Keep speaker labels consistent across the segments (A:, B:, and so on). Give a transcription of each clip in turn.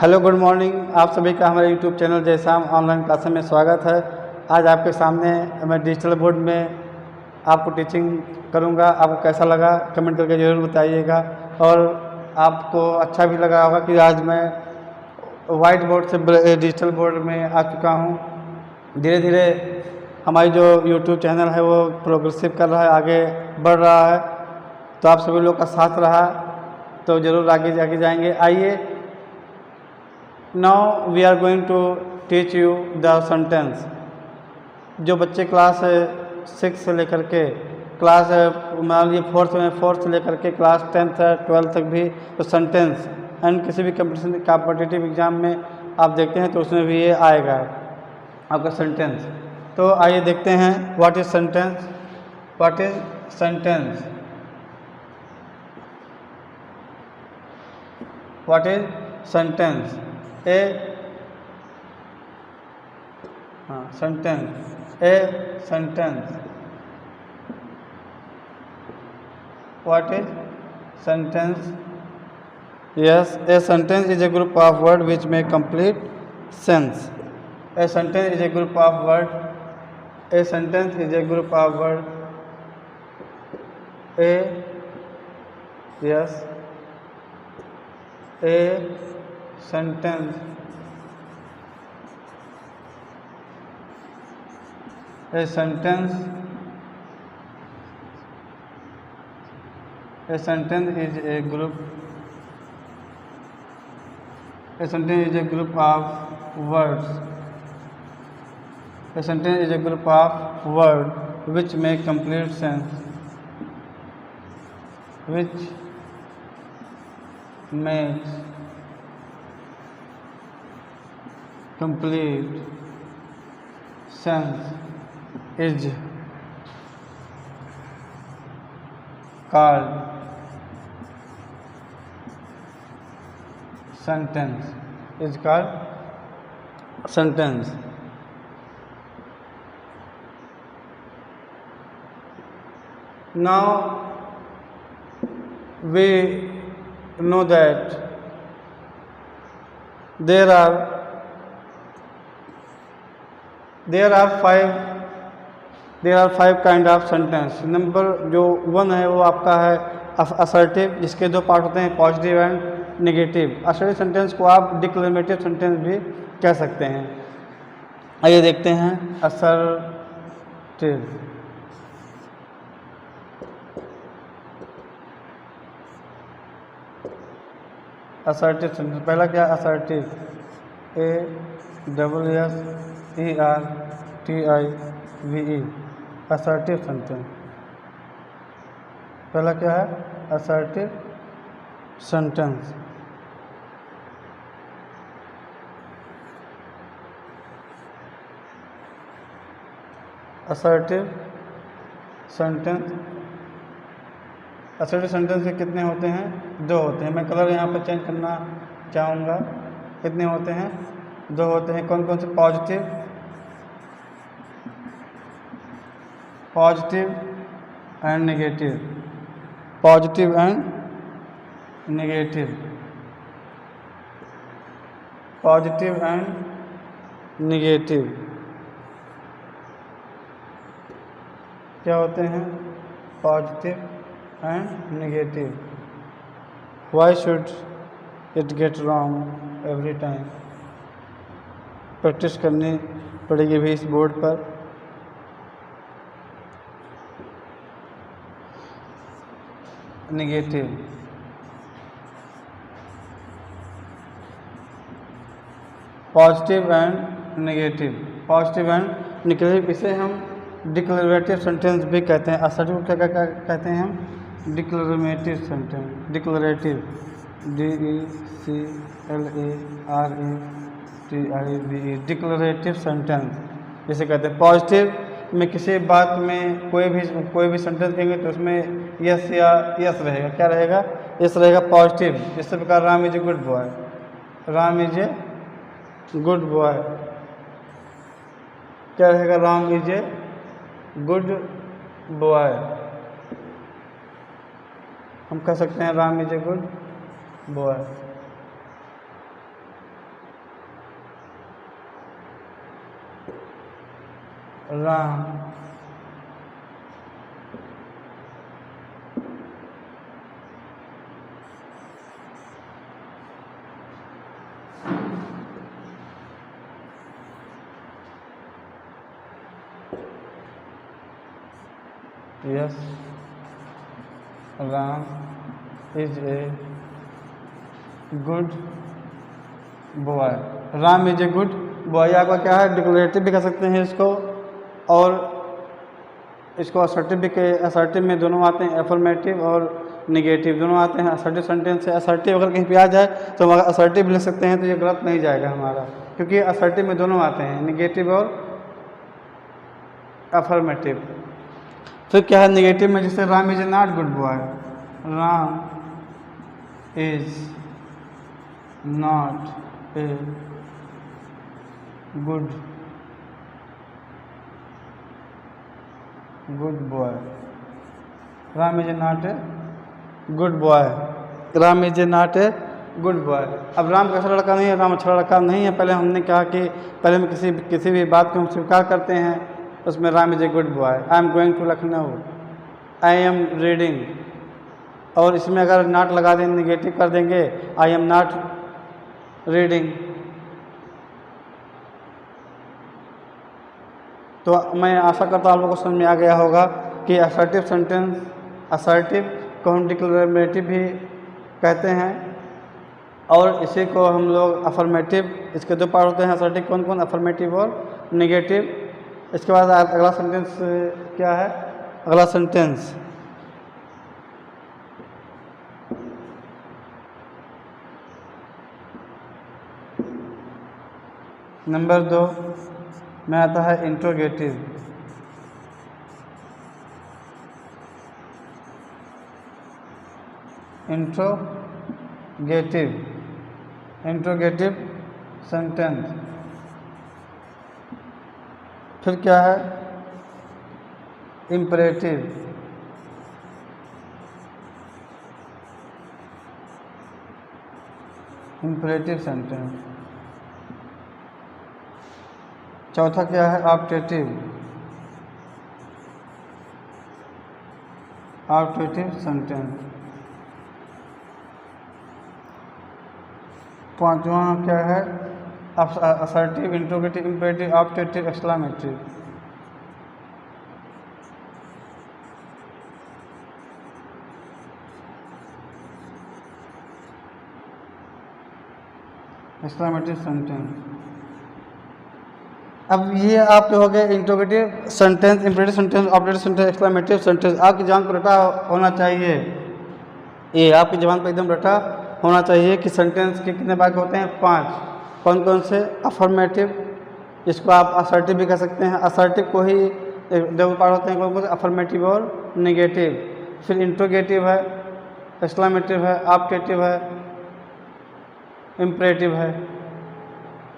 A: Hello good morning. आप सभी का हमारे यूट्यूब चैनल जयसाम ऑनलाइन क्लासेस में स्वागत है। आज आपके सामने मैं डिजिटल बोर्ड में आपको टीचिंग करूंगा। आपको कैसा लगा कमेंट करके ज़रूर बताइएगा। और आपको अच्छा भी लगा होगा कि आज मैं वाइट बोर्ड से डिजिटल बोर्ड में आ चुका हूं। धीरे धीरे हमारी जो यूट्यूब चैनल है वो प्रोग्रेसिव कर रहा है, आगे बढ़ रहा है। तो आप सभी लोग का साथ रहा तो ज़रूर आगे जाएंगे। आइए, now we are going to teach you the sentence. जो बच्चे क्लास 6 से लेकर के क्लास मान लीजिए फोर्थ से लेकर के क्लास 10th 12th तक भी तो सेंटेंस एंड किसी भी कॉम्पिटिटिव एग्जाम में आप देखते हैं तो उसमें भी ये आएगा आपका सेंटेंस। तो आइए देखते हैं what is sentence. What is sentence? What is sentence? Sentence. A sentence. What is sentence? Yes, a sentence is a group of words which make complete sense. A sentence is a group of words. A sentence is a group of words. Yes. A sentence. A sentence is a group. A sentence is a group of words. A sentence is a group of words which make complete sense. Which makes complete sense is called sentence. Is called sentence. Now we know that there are five kind of sentence. Number जो 1 है वो आपका है assertive, जिसके दो part होते हैं positive and negative. Assertive sentence को आप डिक्लेमेटिव सेंटेंस भी कह सकते हैं। आइए देखते हैं असर्टिव। असर्टिव सेंटेंस पहला क्या? Assertive, ASSERTIVE। असर्टिव सेंटेंस पहला क्या है? Assertive sentence. Assertive sentence. Assertive sentence के कितने होते हैं? 2 होते हैं। मैं कलर यहाँ पर चेंज करना चाहूँगा। कितने होते हैं? 2 होते हैं। कौन कौन से? Positive and negative. Positive and negative. Positive and negative क्या होते हैं? Positive and negative. Why should it get wrong every time? Practice करनी पड़ेगी भी इस बोर्ड पर। Negative, positive and negative. Positive and negative, इसे हम डिक्लेरेटिव सेंटेंस भी कहते हैं। असर्टिव क्या कहते हैं हम? Declarative sentence. Declarative, DECLARATIVE। Declarative sentence जिसे कहते हैं। पॉजिटिव में किसी बात में कोई भी सेंटेंस कहेंगे तो उसमें यस या यस रहेगा। क्या रहेगा? यस रहेगा पॉजिटिव। इस प्रकार Ram is a good boy. Ram is a good boy क्या रहेगा? Ram is a good boy. हम कह सकते हैं Ram is a good boy. Ram yes Ram is a good boy. Ram is a good boy आपका क्या है, डिक्लेरेटिव भी कह सकते हैं इसको, और इसको असर्टिव भी के, असर्टिव में दोनों आते हैं, एफर्मेटिव और निगेटिव दोनों आते हैं। असर्टिव सेंटेंस से असर्टिव अगर कहीं पे आ जाए तो हम अगर असर्टिव लिख सकते हैं तो ये गलत नहीं जाएगा हमारा, क्योंकि असर्टिव में दोनों आते हैं, निगेटिव और अफर्मेटिव। फिर क्या है निगेटिव में, जैसे Ram is A not good boy, Ram is not a good boy. Ram is A not a good boy, Ram is A not a good boy. अब राम कैसा लड़का नहीं है, राम अच्छा लड़का नहीं है। पहले हमने कहा कि पहले हम किसी भी बात को हम स्वीकार करते हैं, उसमें Ram is a good boy. I am going to Lucknow, I am reading, और इसमें अगर नॉट लगा दें, निगेटिव कर देंगे, आई एम नॉट रीडिंग। तो मैं आशा करता हूँ आप लोगों को समझ में आ गया होगा कि असर्टिव सेंटेंस, असर्टिव को हम डिक्लेरेटिव भी कहते हैं, और इसी को हम लोग अफर्मेटिव, इसके दो पार्ट होते हैं असर्टिव कौन कौन, अफर्मेटिव और निगेटिव। इसके बाद अगला सेंटेंस क्या है, अगला सेंटेंस नंबर 2 में आता है इंट्रोगेटिव। Interrogative sentence. फिर क्या है इम्परेटिव। सेंटेंस। चौथा क्या है ऑप्टेटिव सेंटेंस। पांचवा क्या है assertive, interrogative, imperative, optative, exclamative. Exclamative sentence. अब ये आपके हो गए interrogative sentence, imperative sentence, objective sentence, exclamative sentence. आपकी जबान पर रटा होना चाहिए, ये आपकी जबान पर एकदम रटा होना चाहिए कि सेंटेंस के कितने भाग होते हैं, 5। कौन कौन से, अफर्मेटिव, इसको आप असर्टिव भी कह सकते हैं, असर्टिव को ही दो पार्ट होते हैं, कौन कौन से, अफर्मेटिव और निगेटिव। फिर इंट्रोगेटिव है, एक्सक्लेमेटिव है, ऑब्जेक्टिव है, इम्परेटिव है।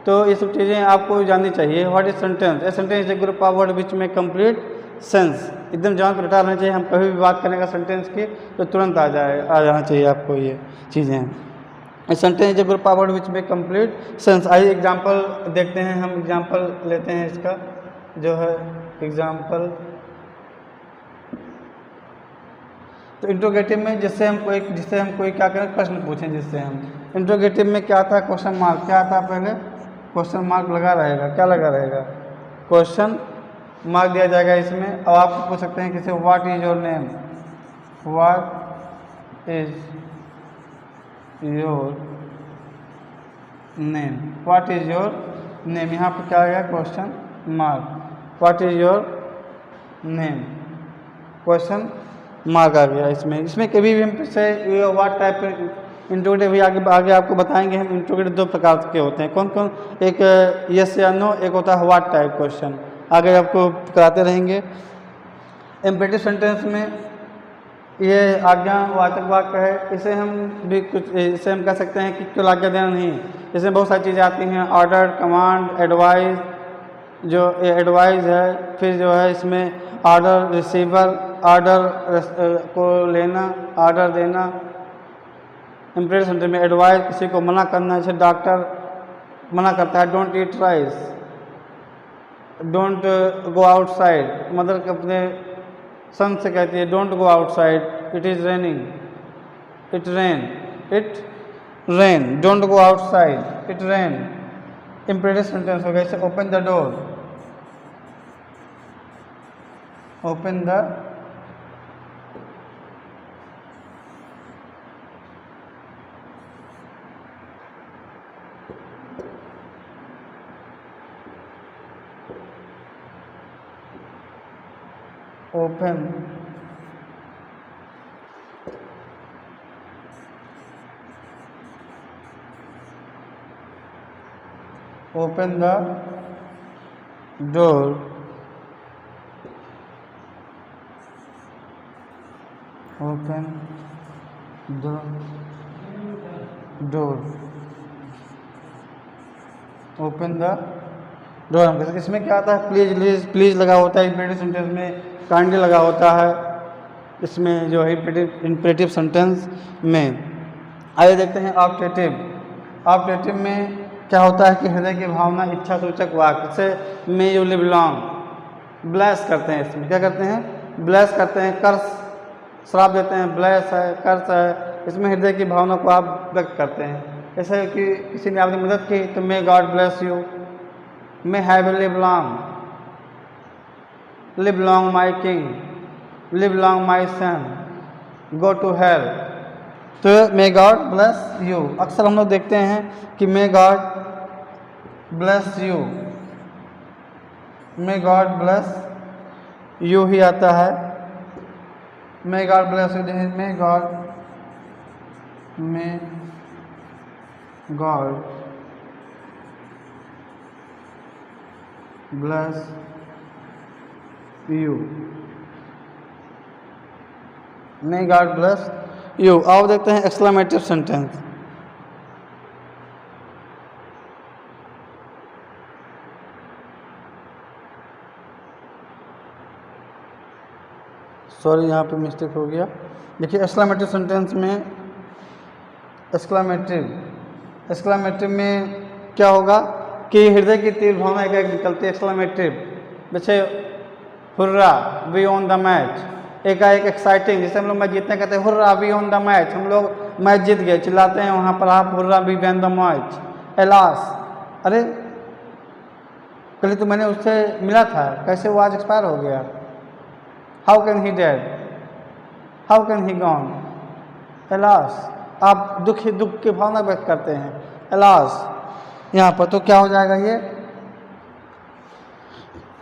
A: तो ये सब चीज़ें आपको जाननी चाहिए। What is sentence, a sentence is a group of word which में कंप्लीट सेंस। एकदम जबान पर रटा रहना चाहिए, हम कभी भी बात करेंगे सेंटेंस की तो तुरंत आ जाना चाहिए आपको ये चीज़ें। A sentence is a group of word which में कंप्लीट सेंस। आइए एग्जाम्पल देखते हैं, हम एग्जाम्पल लेते हैं इसका, जो है एग्जाम्पल। तो इंट्रोगेटिव में जिससे हम कोई क्या करें, प्रश्न पूछें, जिससे हम इंट्रोगेटिव में क्या आता है, क्वेश्चन मार्क। क्या आता है, पहले क्वेश्चन मार्क लगा रहेगा। क्या लगा रहेगा, क्वेश्चन मार्क दिया जाएगा इसमें। अब आप पूछ सकते हैं किसी, what is your name, what is your name, what is your name. यहाँ पर क्या आ गया, question mark. What is your name, question mark आ गया इसमें कभी भी हम से व्हाट टाइप इंट्रोगेटिव भी आगे आपको बताएंगे हम। इंट्रोगेटिव 2 प्रकार के होते हैं, कौन कौन, एक यस या नो, एक होता है व्हाट टाइप क्वेश्चन, आगे आपको कराते रहेंगे। इम्परेटिव सेंटेंस में ये आज्ञावाचक वाक्य है, इसे हम भी कुछ, इसे हम कह सकते हैं कि केवल आज्ञा देना नहीं, इसमें बहुत सारी चीज़ें आती हैं, ऑर्डर, कमांड, एडवाइस, जो एडवाइस है। फिर जो है इसमें ऑर्डर रिसीवर, ऑर्डर को लेना, ऑर्डर देना। इम्परेटिव सेंटेंस में एडवाइस, किसी को मना करना, जैसे डॉक्टर मना करता है, don't eat rice, don't go outside, mother के अपने सन से कहती है don't go outside, it is raining, it rain, don't go outside, it rain. Imperative sentence हो गया, जैसे open the door, open the open open the door, open the door, open the door. हम कहते हैं इसमें क्या आता है, प्लीज प्लीज लगा होता है इम्परेटिव सेंटेंस में, काइंडली लगा होता है इसमें जो है इम्परेटिव सेंटेंस में। आइए देखते हैं ऑब्जेक्टिव। ऑब्जेक्टिव में क्या होता है कि हृदय की भावना, इच्छा सूचक वाक्य से may you live long, bless करते हैं, इसमें क्या करते हैं, ब्लेस करते हैं, कर्स श्राप देते हैं, ब्लेस है, कर्स है, इसमें हृदय की भावना को आप व्यक्त करते हैं। जैसे कि किसी ने आपकी मदद की तो may God bless you, may have live long my king, live long my son, go to hell. तो मे गॉड ब्लेस यू, अक्सर हम लोग देखते हैं कि may God bless you, may God bless you ही आता है, may God bless you, may God bless you, may God bless you. आओ देखते हैं एक्सक्लेमेटिव सेंटेंस। सॉरी यहाँ पे मिस्टेक हो गया। देखिए एक्सक्लेमेटिव सेंटेंस में, एक्सक्लेमेटिव में क्या होगा कि हृदय की तीव्र भावना एक निकलती है। एक्सक्लेमेटिव जैसे hurrah we won the match, एकाएक एक्साइटिंग, जैसे हम लोग मैच जीतने कहते हैं hurrah we won the match, हम लोग मैच जीत गए, चिल्लाते हैं वहाँ पर आप hurrah we won the match. Alas, अरे कल तो मैंने उससे मिला था, कैसे वो आज एक्सपायर हो गया। How can he dead, how can he gone. Alas, आप दुख की भावना व्यक्त करते हैं, एलास यहाँ पर। तो क्या हो जाएगा ये,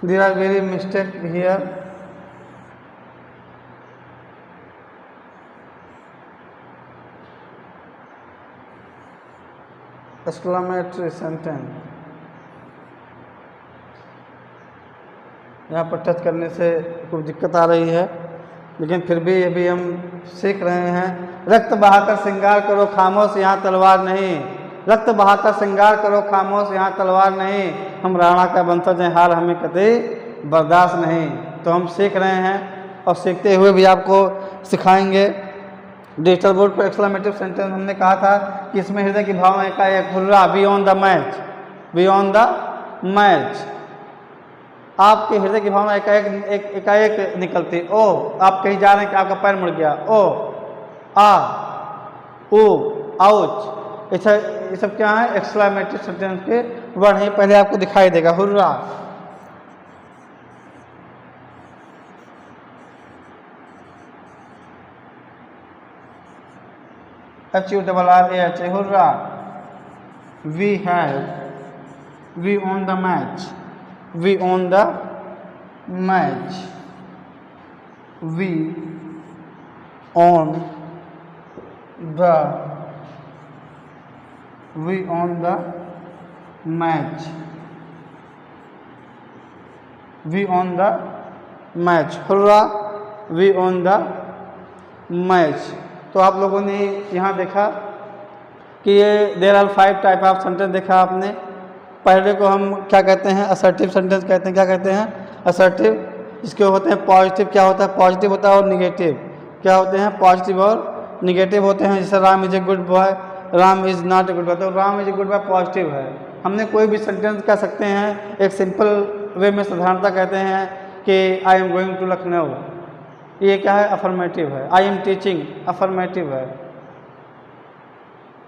A: there are very mistake here, exclamatory sentence. यहाँ पर टच करने से कुछ दिक्कत आ रही है, लेकिन फिर भी अभी हम सीख रहे हैं। रक्त बहाकर श्रृंगार करो खामोश यहाँ तलवार नहीं, रक्त बहाकर श्रृंगार करो खामोश यहाँ तलवार नहीं, हम राणा का वंशज हैं हार हमें कतई बर्दाश्त नहीं। तो हम सीख रहे हैं और सीखते हुए भी आपको सिखाएंगे। डिजिटल बोर्ड पर एक्सक्लेमेटिव सेंटेंस हमने कहा था कि इसमें हृदय की भावना का एक hurrah we won the match, we won the match. आपके हृदय की भावना एकाएक निकलती, ओ आप कहीं जा रहे हैं कि आपका पैर मुड़ गया, ओ आ ओ आउच, ये सब क्या है, एक्सक्लेमेटिव सेंटेंस के वर्ड है। पहले आपको दिखाई देगा hurrah, HURRAH, hurrah. We have, we won the match, we won the match, we won the, we won the match, we won the match, hurrah we won the match. तो आप लोगों ने यहाँ देखा कि ये there are 5 type of sentence देखा आपने। पहले को हम क्या कहते हैं, असर्टिव सेंटेंस कहते हैं। क्या कहते हैं, असर्टिव। इसके होते हैं पॉजिटिव, क्या होता है, पॉजिटिव होता है, और निगेटिव क्या होते हैं, पॉजिटिव और निगेटिव होते हैं। जैसे Ram is a good boy, Ram is not a good boy, तो Ram is a good boy positive है। हमने कोई भी सेंटेंस कह सकते हैं, एक सिंपल वे में साधारणता कहते हैं कि I am going to Lucknow, ये क्या है? अफर्मेटिव है। आई एम टीचिंग, अफर्मेटिव है।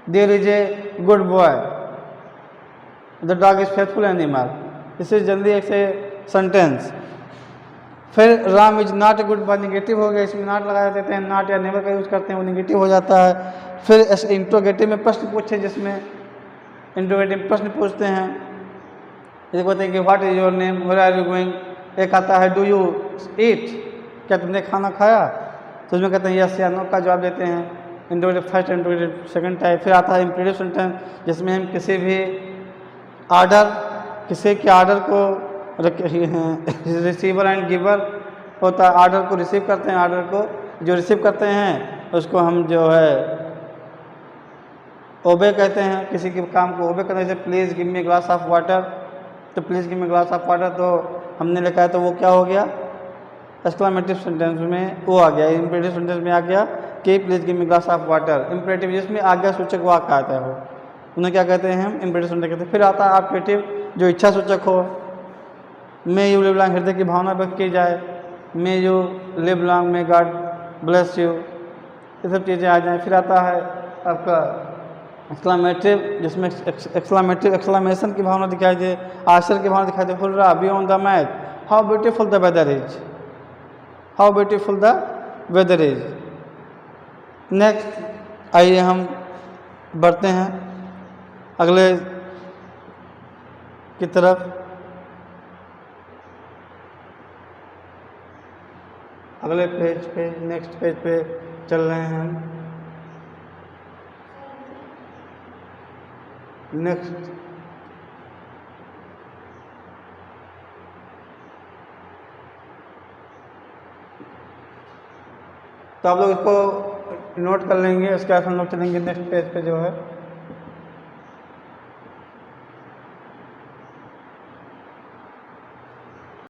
A: There is a good boy, the dog is faithful animal, इससे जल्दी एक से सेंटेंस। फिर Ram is not a good boy, negative हो गया, इसमें नॉट लगा देते हैं, नॉट या नेवर का यूज करते हैं, वो निगेटिव हो जाता है। फिर इंट्रोगेटिव में प्रश्न पूछे, जिसमें इंट्रोगेटिव प्रश्न पूछते हैं, जैसे कहते हैं कि what is your name, where are you going. एक आता है डू यू ईट, क्या तुमने खाना खाया, तो उसमें कहते हैं यस या नो का जवाब देते हैं। Interrogative first, interrogative second type. फिर आता है इम्परेटिव सेंटेंस, जिसमें हम किसी भी ऑर्डर, किसी के ऑर्डर को रिसीवर एंड गिवर होता है, ऑर्डर को रिसीव करते हैं, ऑर्डर को जो रिसीव करते हैं उसको हम जो है ओबे कहते हैं, किसी के काम को ओबे करने से। Please give me glass of water, तो please give me glass of water तो हमने लिखा है, तो वो क्या हो गया? एक्सक्लेमेटिव सेंटेंस में वो आ गया। इम्परेटिव सेंटेंस में आ गया कि please give me glass of water. Imperative जिसमें आज्ञा सूचक वाक्य आता है, वो उन्हें क्या कहते हैं? हम इम्परेटिव सेंटेंस कहते हैं। फिर आता है ऑब्जेक्टिव, जो इच्छा सूचक हो, मे यू लिव लॉन्ग, हृदय की भावना व्यक्त की जाए, may you live long, may God bless you, ये सब चीज़ें आ जाएँ। फिर आता है आपका एक्सक्लेमेटिव, जिसमें एक्सक्लेमेशन की भावना दिखाई दे, आश्चर्य की भावना दिखाई दे। Hurrah, beyond the match, how beautiful the weather is, how beautiful the weather is. Next आइए हम बढ़ते हैं अगले की तरफ। अगले पेज पे, नेक्स्ट पेज पे चल रहे हैं हम। नेक्स्ट तो आप लोग इसको नोट कर लेंगे, उसके बाद हम लोग चलेंगे नेक्स्ट पेज पे जो है